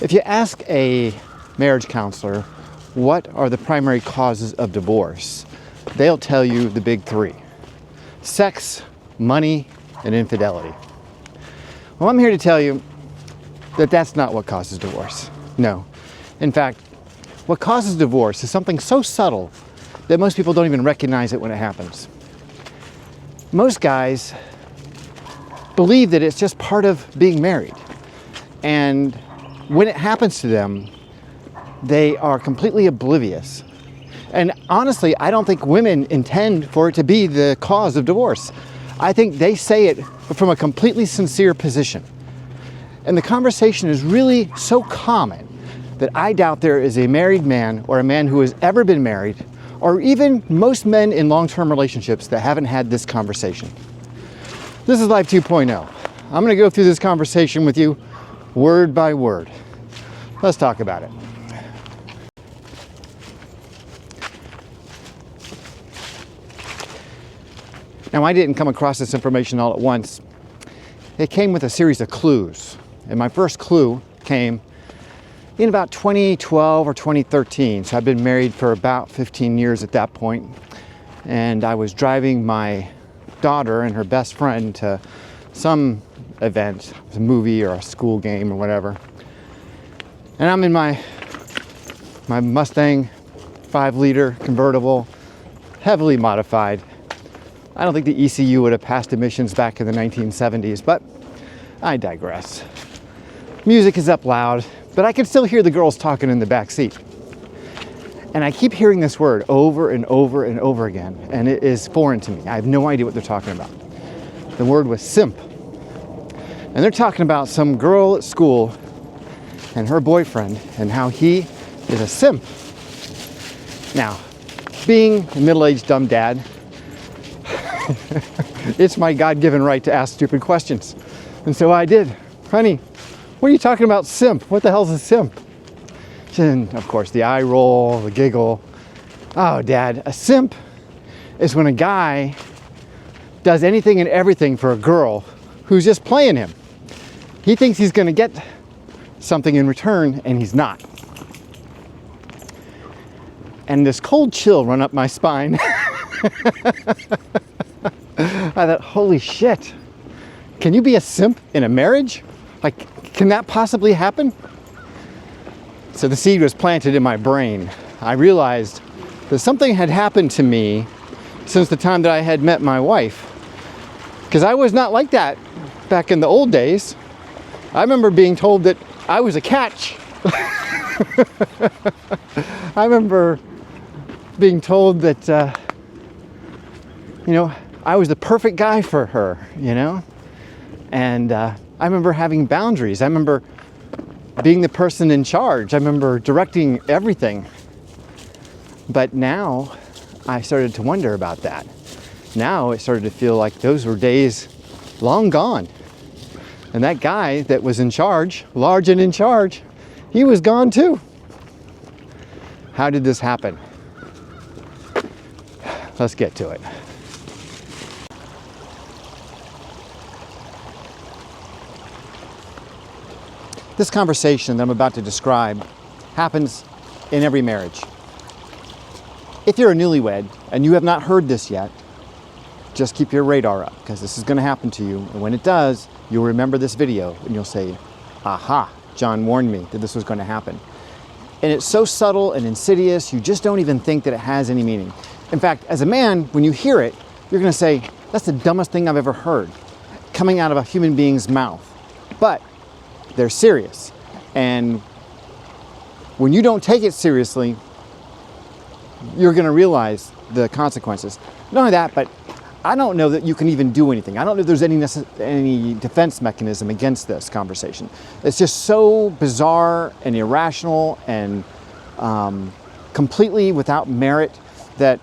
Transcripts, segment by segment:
If you ask a marriage counselor, what are the primary causes of divorce? They'll tell you the big three: sex, money, and infidelity. Well, I'm here to tell you that that's not what causes divorce. No. In fact, what causes divorce is something so subtle that most people don't even recognize it when it happens. Most guys believe that it's just part of being married. And when it happens to them, they are completely oblivious. And honestly, I don't think women intend for it to be the cause of divorce. I think they say it from a completely sincere position. And the conversation is really so common that I doubt there is a married man or a man who has ever been married, or even most men in long-term relationships that haven't had this conversation. This is Life 2.0. I'm going to go through this conversation with you word by word. Let's talk about it. Now, I didn't come across this information all at once. It came with a series of clues. And my first clue came in about 2012 or 2013. So I've been married for about 15 years at that point. And I was driving my daughter and her best friend to some event, a movie or a school game or whatever. And I'm in my Mustang 5-liter convertible, heavily modified. I don't think the ECU would have passed emissions back in the 1970s, but I digress. Music is up loud, but I can still hear the girls talking in the back seat. And I keep hearing this word over and over and over again, and it is foreign to me. I have no idea what they're talking about. The word was simp. And they're talking about some girl at school and her boyfriend and how he is a simp. Now, being a middle-aged dumb dad, it's my God-given right to ask stupid questions. And so I did. Honey, what are you talking about simp? What the hell's a simp? And of course, the eye roll, the giggle. Oh, Dad, a simp is when a guy does anything and everything for a girl who's just playing him. He thinks he's going to get something in return, and he's not. And this cold chill run up my spine. I thought, holy shit, can you be a simp in a marriage? Like, can that possibly happen? So the seed was planted in my brain. I realized that something had happened to me since the time that I had met my wife. Because I was not like that back in the old days. I remember being told that I was a catch. I remember being told that, I was the perfect guy for her, And I remember having boundaries. I remember being the person in charge. I remember directing everything. But now I started to wonder about that. Now it started to feel like those were days long gone. And that guy that was in charge, large and in charge, he was gone too. How did this happen? Let's get to it. This conversation that I'm about to describe happens in every marriage. If you're a newlywed and you have not heard this yet, just keep your radar up, because this is going to happen to you. And when it does, you'll remember this video and you'll say, aha, John warned me that this was going to happen. And it's so subtle and insidious, you just don't even think that it has any meaning. In fact, as a man, when you hear it, you're going to say, that's the dumbest thing I've ever heard coming out of a human being's mouth. But they're serious. And when you don't take it seriously, you're going to realize the consequences. Not only that, but I don't know that you can even do anything. I don't know if there's any defense mechanism against this conversation. It's just so bizarre and irrational and completely without merit that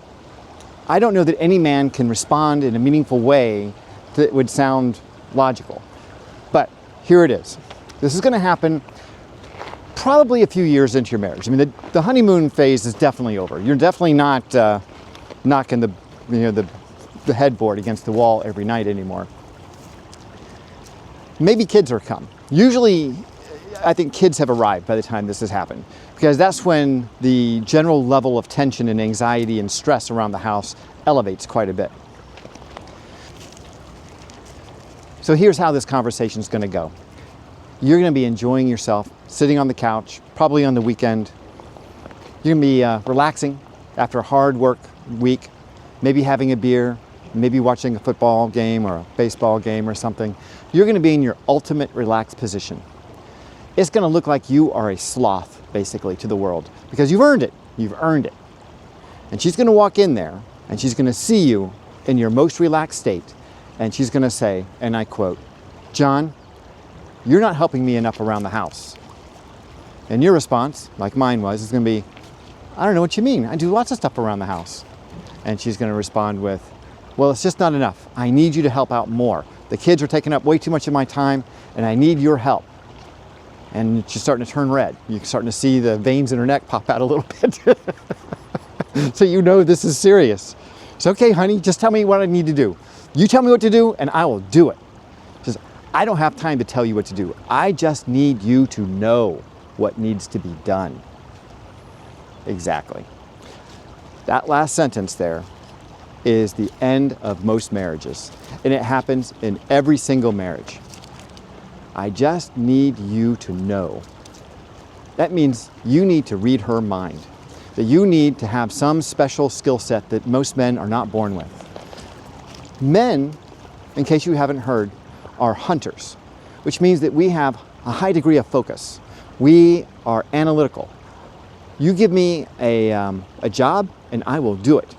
I don't know that any man can respond in a meaningful way that would sound logical. But here it is. This is going to happen probably a few years into your marriage. I mean, the honeymoon phase is definitely over. You're definitely not knocking the headboard against the wall every night anymore. Maybe kids are come. Usually, I think kids have arrived by the time this has happened, because that's when the general level of tension and anxiety and stress around the house elevates quite a bit. So here's how this conversation is going to go. You're going to be enjoying yourself, sitting on the couch, probably on the weekend. You're going to be relaxing after a hard work week, maybe having a beer, maybe watching a football game or a baseball game or something. You're going to be in your ultimate relaxed position. It's going to look like you are a sloth, basically, to the world, because you've earned it. You've earned it. And she's going to walk in there, and she's going to see you in your most relaxed state, and she's going to say, and I quote, "John, you're not helping me enough around the house." And your response, like mine was, is going to be, "I don't know what you mean. I do lots of stuff around the house." And she's going to respond with, "Well, it's just not enough. I need you to help out more. The kids are taking up way too much of my time, and I need your help." And she's starting to turn red. You're starting to see the veins in her neck pop out a little bit. So you know this is serious. It's okay, honey, just tell me what I need to do. You tell me what to do, and I will do it. Just, I don't have time to tell you what to do. I just need you to know what needs to be done. Exactly. That last sentence there is the end of most marriages, and it happens in every single marriage. I just need you to know. That means you need to read her mind, that you need to have some special skill set that most men are not born with. Men, in case you haven't heard, are hunters, which means that we have a high degree of focus. We are analytical. You give me a job and I will do it.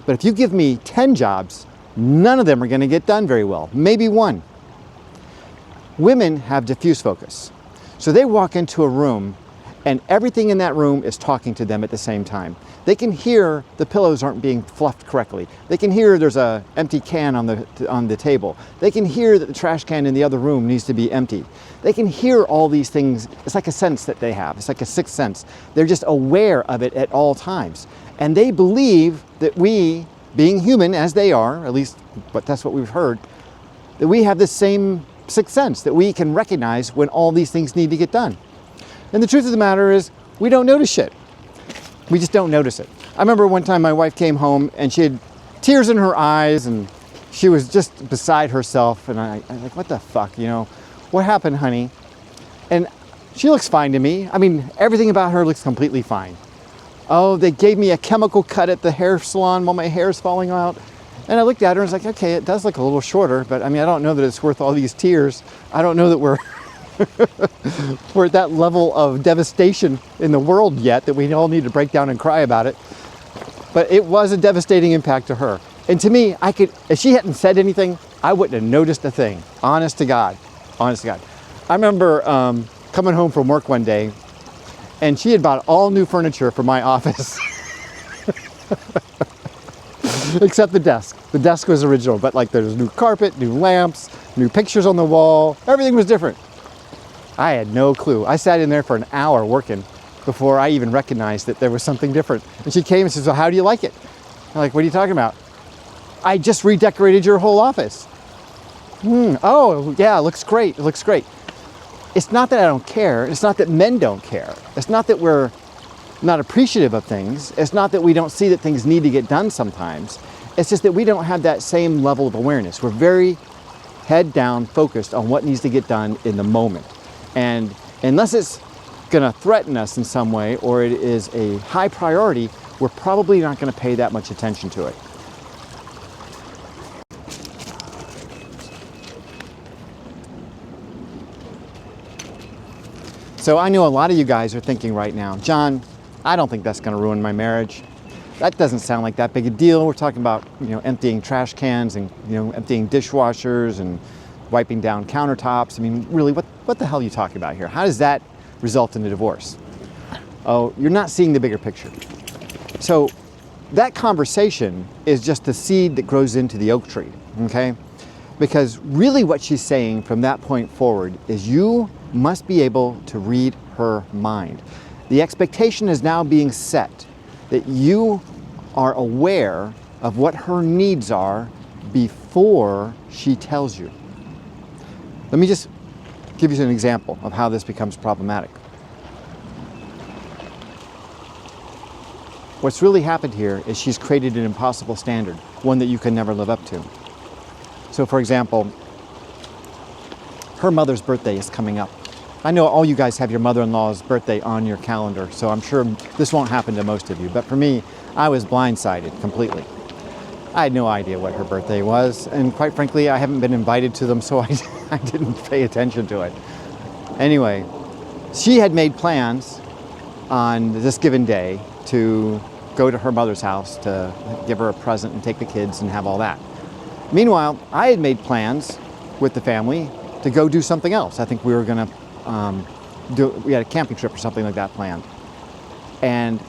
But if you give me 10 jobs, none of them are going to get done very well, maybe one. Women have diffuse focus. So they walk into a room and everything in that room is talking to them at the same time. They can hear the pillows aren't being fluffed correctly. They can hear there's an empty can on the table. They can hear that the trash can in the other room needs to be empty. They can hear all these things. It's like a sense that they have. It's like a sixth sense. They're just aware of it at all times. And they believe that we, being human as they are, at least but that's what we've heard, that we have this same sixth sense, that we can recognize when all these things need to get done. And the truth of the matter is, we don't notice shit. We just don't notice it. I remember one time my wife came home and she had tears in her eyes and she was just beside herself, and I'm like, what the fuck, you know? What happened, honey? And she looks fine to me. I mean, everything about her looks completely fine. Oh, they gave me a chemical cut at the hair salon while my hair's falling out. And I looked at her and was like, okay, it does look a little shorter, but I mean, I don't know that it's worth all these tears. I don't know that we're we're at that level of devastation in the world yet that we all need to break down and cry about it. But it was a devastating impact to her. And to me, if she hadn't said anything, I wouldn't have noticed a thing. Honest to God. Honest to God. I remember coming home from work one day and she had bought all new furniture for my office. Except the desk. The desk was original, but like there's new carpet, new lamps, new pictures on the wall. Everything was different. I had no clue. I sat in there for an hour working before I even recognized that there was something different. And she came and says, well, how do you like it? I'm like, what are you talking about? I just redecorated your whole office. Oh, yeah, it looks great. It looks great. It's not that I don't care. It's not that men don't care. It's not that we're not appreciative of things. It's not that we don't see that things need to get done sometimes. It's just that we don't have that same level of awareness. We're very head down focused on what needs to get done in the moment. And unless it's going to threaten us in some way or it is a high priority, we're probably not going to pay that much attention to it. So I know a lot of you guys are thinking right now, John, I don't think that's going to ruin my marriage. That doesn't sound like that big a deal. We're talking about, emptying trash cans and, emptying dishwashers and wiping down countertops. I mean, really, what the hell are you talking about here? How does that result in a divorce? Oh, you're not seeing the bigger picture. So that conversation is just the seed that grows into the oak tree, okay? Because really what she's saying from that point forward is you must be able to read her mind. The expectation is now being set that you are aware of what her needs are before she tells you. Let me just give you an example of how this becomes problematic. What's really happened here is she's created an impossible standard, one that you can never live up to. So for example, her mother's birthday is coming up. I know all you guys have your mother-in-law's birthday on your calendar, so I'm sure this won't happen to most of you. But for me, I was blindsided completely. I had no idea what her birthday was, and quite frankly, I haven't been invited to them, so I didn't pay attention to it. Anyway, she had made plans on this given day to go to her mother's house to give her a present and take the kids and have all that. Meanwhile, I had made plans with the family to go do something else. I think we were going to we had a camping trip or something like that planned. And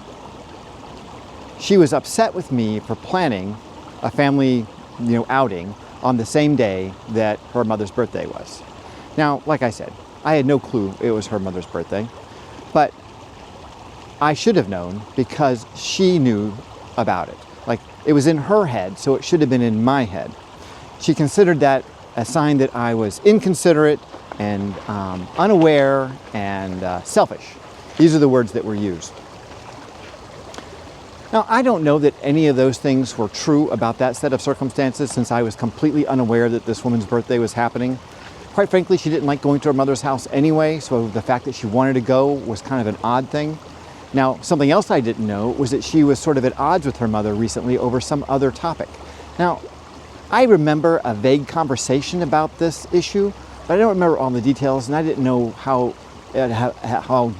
she was upset with me for planning a family, outing on the same day that her mother's birthday was. Now, like I said, I had no clue it was her mother's birthday, but I should have known because she knew about it. Like, it was in her head, so it should have been in my head. She considered that a sign that I was inconsiderate and unaware and selfish. These are the words that were used. Now, I don't know that any of those things were true about that set of circumstances, since I was completely unaware that this woman's birthday was happening. Quite frankly, she didn't like going to her mother's house anyway, so the fact that she wanted to go was kind of an odd thing. Now, something else I didn't know was that she was sort of at odds with her mother recently over some other topic. Now, I remember a vague conversation about this issue, but I don't remember all the details, and I didn't know how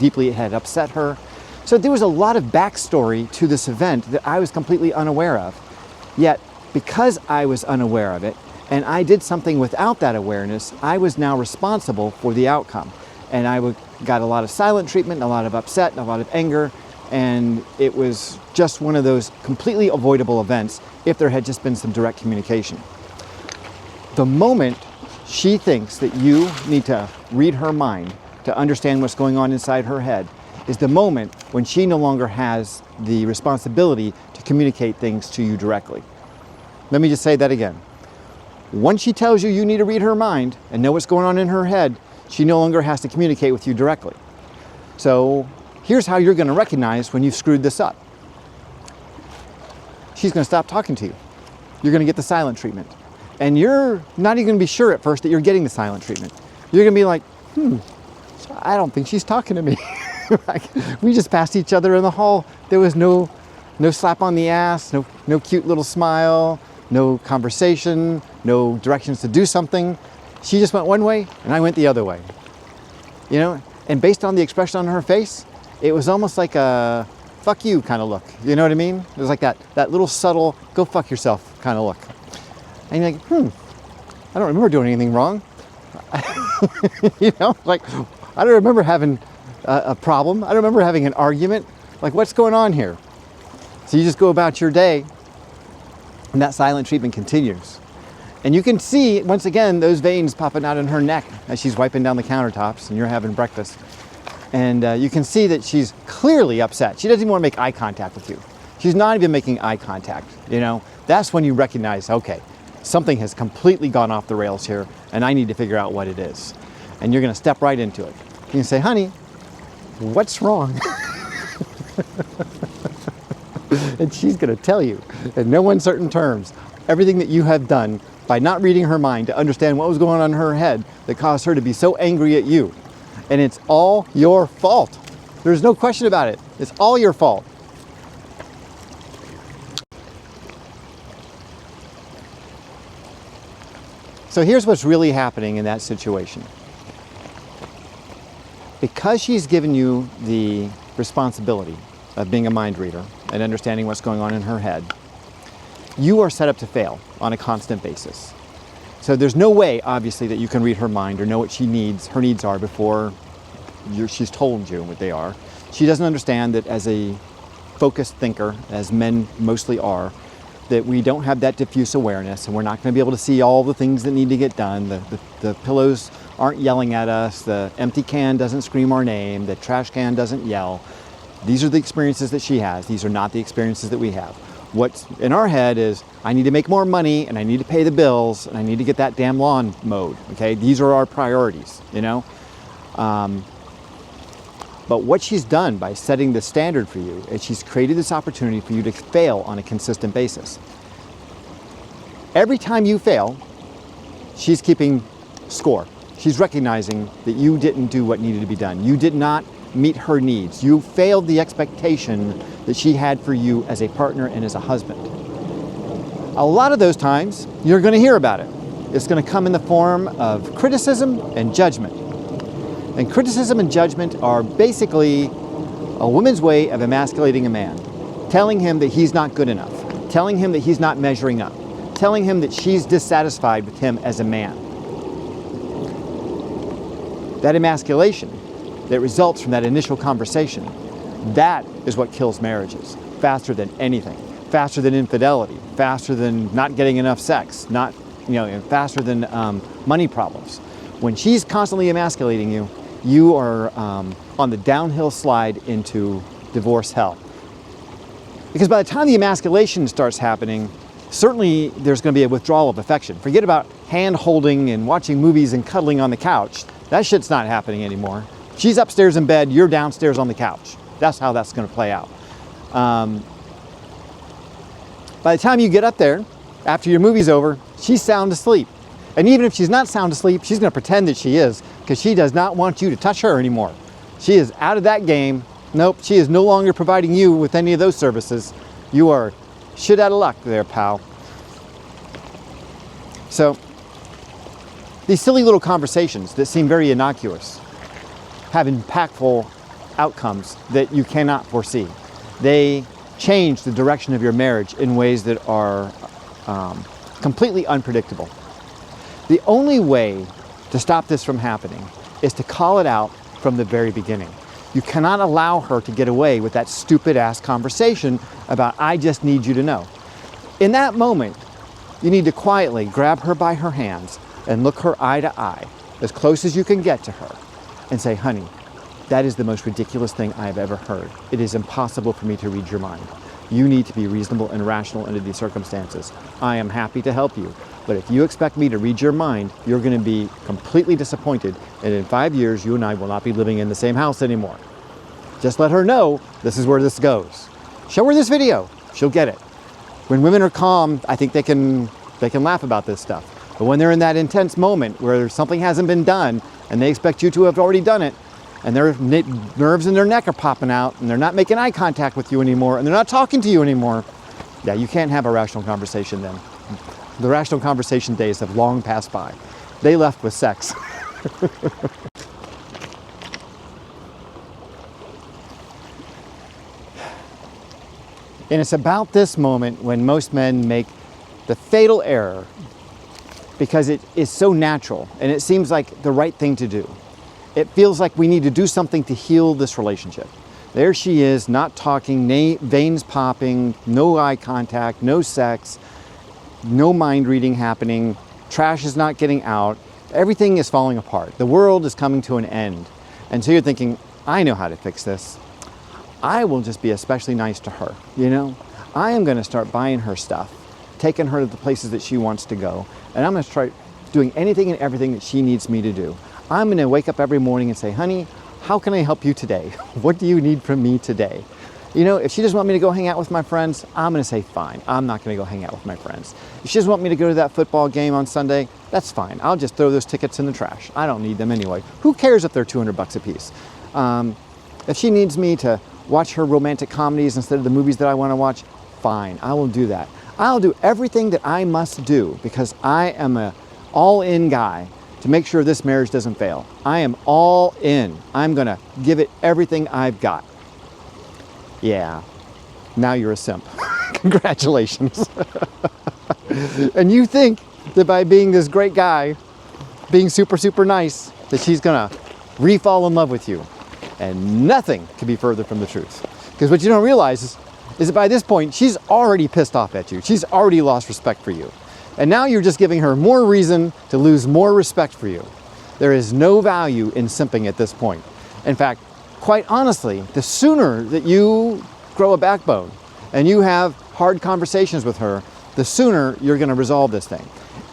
deeply it had upset her. So there was a lot of backstory to this event that I was completely unaware of. Yet, because I was unaware of it, and I did something without that awareness, I was now responsible for the outcome. And I got a lot of silent treatment, a lot of upset, and a lot of anger, and it was just one of those completely avoidable events if there had just been some direct communication. The moment she thinks that you need to read her mind to understand what's going on inside her head is the moment when she no longer has the responsibility to communicate things to you directly. Let me just say that again. Once she tells you you need to read her mind and know what's going on in her head, she no longer has to communicate with you directly. So here's how you're going to recognize when you've screwed this up. She's going to stop talking to you. You're going to get the silent treatment. And you're not even going to be sure at first that you're getting the silent treatment. You're going to be like, I don't think she's talking to me. Like, we just passed each other in the hall. There was no slap on the ass, no cute little smile, no conversation, no directions to do something. She just went one way and I went the other way. And based on the expression on her face, it was almost like a fuck you kind of look. You know what I mean? It was like that little subtle go fuck yourself kind of look. And you're like, I don't remember doing anything wrong. Like, I don't remember having a problem. I don't remember having an argument. Like, what's going on here? So you just go about your day and that silent treatment continues. And you can see, once again, those veins popping out in her neck as she's wiping down the countertops and you're having breakfast. And you can see that she's clearly upset. She doesn't even want to make eye contact with you. She's not even making eye contact, That's when you recognize, okay, something has completely gone off the rails here and I need to figure out what it is. And you're going to step right into it. You can say, honey, what's wrong? And she's going to tell you in no uncertain terms everything that you have done by not reading her mind to understand what was going on in her head that caused her to be so angry at you. And it's all your fault. There's no question about it. It's all your fault. So here's what's really happening in that situation. Because she's given you the responsibility of being a mind reader and understanding what's going on in her head, you are set up to fail on a constant basis. So there's no way, obviously, that you can read her mind or know what her needs are before she's told you what they are. She doesn't understand that as a focused thinker, as men mostly are, that we don't have that diffuse awareness and we're not going to be able to see all the things that need to get done. The pillows aren't yelling at us, the empty can doesn't scream our name, the trash can doesn't yell. These are the experiences that she has. These are not the experiences that we have. What's in our head is, I need to make more money, and I need to pay the bills, and I need to get that damn lawn mowed, okay? These are our priorities, you know? But what she's done by setting the standard for you is she's created this opportunity for you to fail on a consistent basis. Every time you fail, she's keeping score. She's recognizing that you didn't do what needed to be done. You did not meet her needs. You failed the expectation that she had for you as a partner and as a husband. A lot of those times, you're going to hear about it. It's going to come in the form of criticism and judgment. And criticism and judgment are basically a woman's way of emasculating a man, telling him that he's not good enough, telling him that he's not measuring up, telling him that she's dissatisfied with him as a man. That emasculation that results from that initial conversation, that is what kills marriages faster than anything, faster than infidelity, faster than not getting enough sex, faster than money problems. When she's constantly emasculating you, you are on the downhill slide into divorce hell. Because by the time the emasculation starts happening, certainly there's going to be a withdrawal of affection. Forget about hand holding and watching movies and cuddling on the couch. That shit's not happening anymore. She's upstairs in bed, you're downstairs on the couch. That's how that's going to play out. By the time you get up there, after your movie's over, she's sound asleep. And even if she's not sound asleep, she's going to pretend that she is, because she does not want you to touch her anymore. She is out of that game. Nope, she is no longer providing you with any of those services. You are shit out of luck there, pal. So, these silly little conversations that seem very innocuous have impactful outcomes that you cannot foresee. They change the direction of your marriage in ways that are completely unpredictable. The only way to stop this from happening is to call it out from the very beginning. You cannot allow her to get away with that stupid ass conversation about, I just need you to know. In that moment, you need to quietly grab her by her hands and look her eye to eye, as close as you can get to her, and say, honey, that is the most ridiculous thing I have ever heard. It is impossible for me to read your mind. You need to be reasonable and rational under these circumstances. I am happy to help you, but if you expect me to read your mind, you're going to be completely disappointed, and in 5 years, you and I will not be living in the same house anymore. Just let her know this is where this goes. Show her this video. She'll get it. When women are calm, I think they can laugh about this stuff. But when they're in that intense moment where something hasn't been done and they expect you to have already done it, and their nerves in their neck are popping out, and they're not making eye contact with you anymore, and they're not talking to you anymore, yeah, you can't have a rational conversation then. The rational conversation days have long passed by. They left with sex. And it's about this moment when most men make the fatal error, because it is so natural and it seems like the right thing to do. It feels like we need to do something to heal this relationship. There she is, not talking, veins popping, no eye contact, no sex, no mind reading happening, trash is not getting out, everything is falling apart. The world is coming to an end. And so you're thinking, I know how to fix this. I will just be especially nice to her, you know? I am going to start buying her stuff, taking her to the places that she wants to go, and I'm going to start doing anything and everything that she needs me to do. I'm going to wake up every morning and say, honey, how can I help you today? What do you need from me today? You know, if she doesn't want me to go hang out with my friends, I'm going to say, fine, I'm not going to go hang out with my friends. If she doesn't want me to go to that football game on Sunday, that's fine. I'll just throw those tickets in the trash. I don't need them anyway. Who cares if they're $200 a piece? If she needs me to watch her romantic comedies instead of the movies that I want to watch, fine, I will do that. I'll do everything that I must do because I am an all-in guy to make sure this marriage doesn't fail. I am all in. I'm going to give it everything I've got. Yeah, now you're a simp. Congratulations. And you think that by being this great guy, being super, super nice, that she's going to re-fall in love with you. And nothing could be further from the truth. Because what you don't realize is that by this point, she's already pissed off at you. She's already lost respect for you. And now you're just giving her more reason to lose more respect for you. There is no value in simping at this point. In fact, quite honestly, the sooner that you grow a backbone and you have hard conversations with her, the sooner you're going to resolve this thing.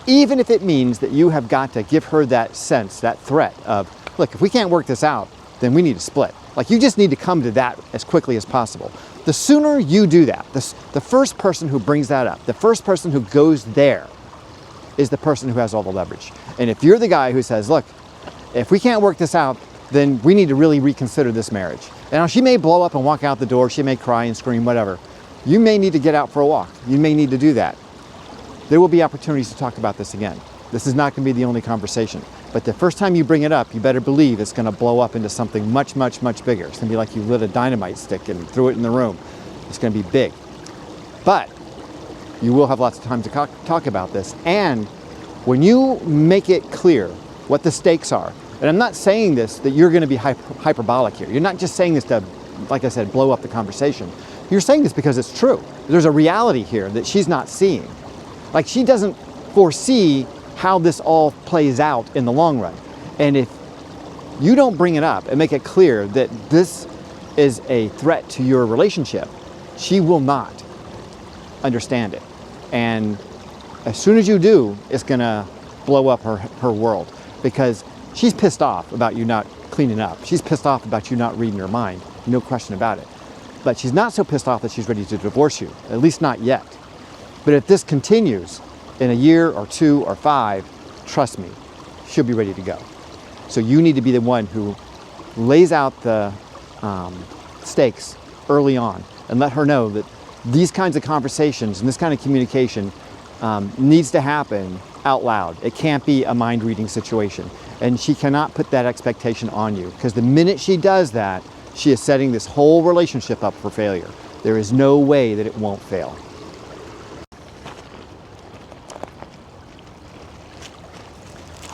Even if it means that you have got to give her that sense, that threat of, look, if we can't work this out, then we need to split. Like, you just need to come to that as quickly as possible. The sooner you do that, the first person who brings that up, the first person who goes there is the person who has all the leverage. And if you're the guy who says, look, if we can't work this out, then we need to really reconsider this marriage. Now, she may blow up and walk out the door, she may cry and scream, whatever. You may need to get out for a walk. You may need to do that. There will be opportunities to talk about this again. This is not going to be the only conversation. But the first time you bring it up, you better believe it's going to blow up into something much, much, much bigger. It's going to be like you lit a dynamite stick and threw it in the room. It's going to be big. But you will have lots of time to talk about this. And when you make it clear what the stakes are, and I'm not saying this that you're going to be hyperbolic here. You're not just saying this to, like I said, blow up the conversation. You're saying this because it's true. There's a reality here that she's not seeing. Like, she doesn't foresee how this all plays out in the long run. And if you don't bring it up and make it clear that this is a threat to your relationship, she will not understand it. And as soon as you do, it's gonna blow up her world, because she's pissed off about you not cleaning up. She's pissed off about you not reading her mind, no question about it. But she's not so pissed off that she's ready to divorce you, at least not yet. But if this continues in a year or 2 or 5, trust me, she'll be ready to go. So you need to be the one who lays out the stakes early on and let her know that these kinds of conversations and this kind of communication needs to happen out loud. It can't be a mind-reading situation. And she cannot put that expectation on you, because the minute she does that, she is setting this whole relationship up for failure. There is no way that it won't fail.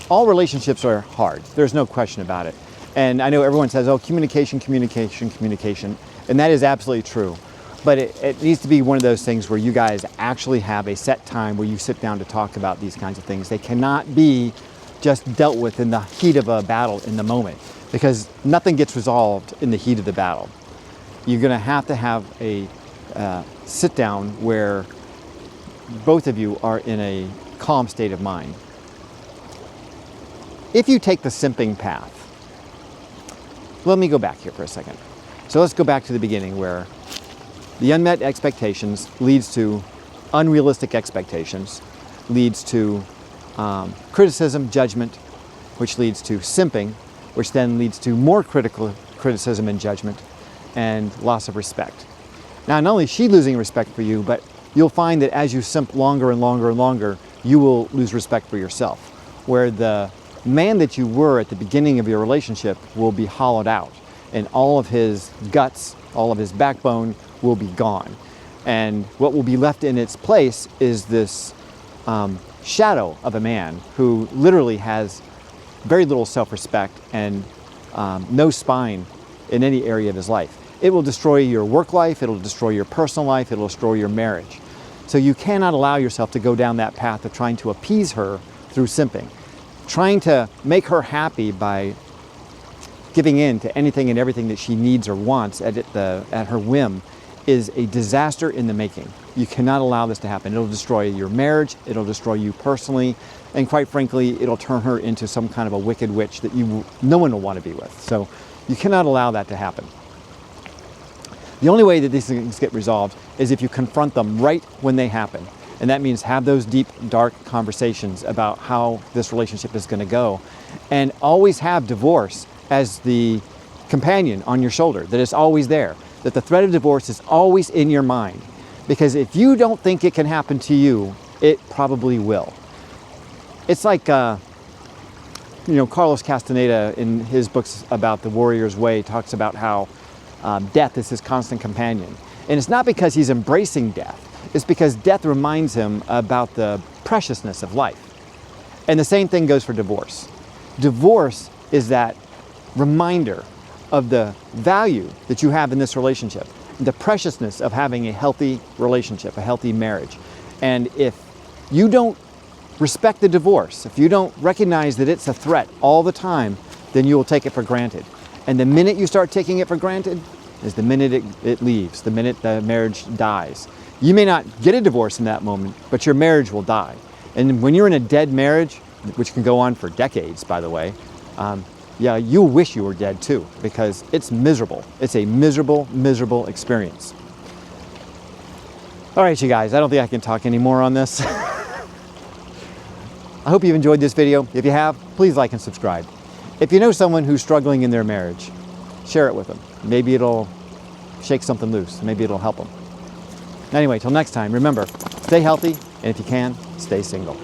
All relationships are hard. There's no question about it. And I know everyone says, oh, communication, communication, communication. And that is absolutely true. But it needs to be one of those things where you guys actually have a set time where you sit down to talk about these kinds of things. They cannot be just dealt with in the heat of a battle in the moment, because nothing gets resolved in the heat of the battle. You're going to have a sit down where both of you are in a calm state of mind. If you take the simping path, let me go back here for a second. So let's go back to the beginning, where the unmet expectations leads to unrealistic expectations, leads to criticism, judgment, which leads to simping, which then leads to more criticism and judgment, and loss of respect. Now, not only is she losing respect for you, but you'll find that as you simp longer and longer and longer, you will lose respect for yourself, where the man that you were at the beginning of your relationship will be hollowed out, and all of his guts, all of his backbone will be gone. And what will be left in its place is this shadow of a man who literally has very little self-respect and no spine in any area of his life. It will destroy your work life, it'll destroy your personal life, it'll destroy your marriage. So you cannot allow yourself to go down that path of trying to appease her through simping. Trying to make her happy by giving in to anything and everything that she needs or wants at her whim is a disaster in the making. You cannot allow this to happen. It'll destroy your marriage, it'll destroy you personally, and quite frankly, it'll turn her into some kind of a wicked witch that no one will want to be with. So you cannot allow that to happen. The only way that these things get resolved is if you confront them right when they happen. And that means have those deep, dark conversations about how this relationship is going to go. And always have divorce as the companion on your shoulder, that it's always there, that the threat of divorce is always in your mind. Because if you don't think it can happen to you, it probably will. It's like, Carlos Castaneda in his books about the warrior's way talks about how death is his constant companion. And it's not because he's embracing death. It's because death reminds him about the preciousness of life. And the same thing goes for divorce. Divorce is that reminder of the value that you have in this relationship, the preciousness of having a healthy relationship, a healthy marriage. And if you don't respect the divorce, if you don't recognize that it's a threat all the time, then you will take it for granted. And the minute you start taking it for granted is the minute it leaves, the minute the marriage dies. You may not get a divorce in that moment, but your marriage will die. And when you're in a dead marriage, which can go on for decades, by the way, yeah, you'll wish you were dead too, because it's miserable. It's a miserable, miserable experience. All right, you guys, I don't think I can talk anymore on this. I hope you've enjoyed this video. If you have, please like and subscribe. If you know someone who's struggling in their marriage, share it with them. Maybe it'll shake something loose. Maybe it'll help them. Anyway, till next time, remember, stay healthy, and if you can, stay single.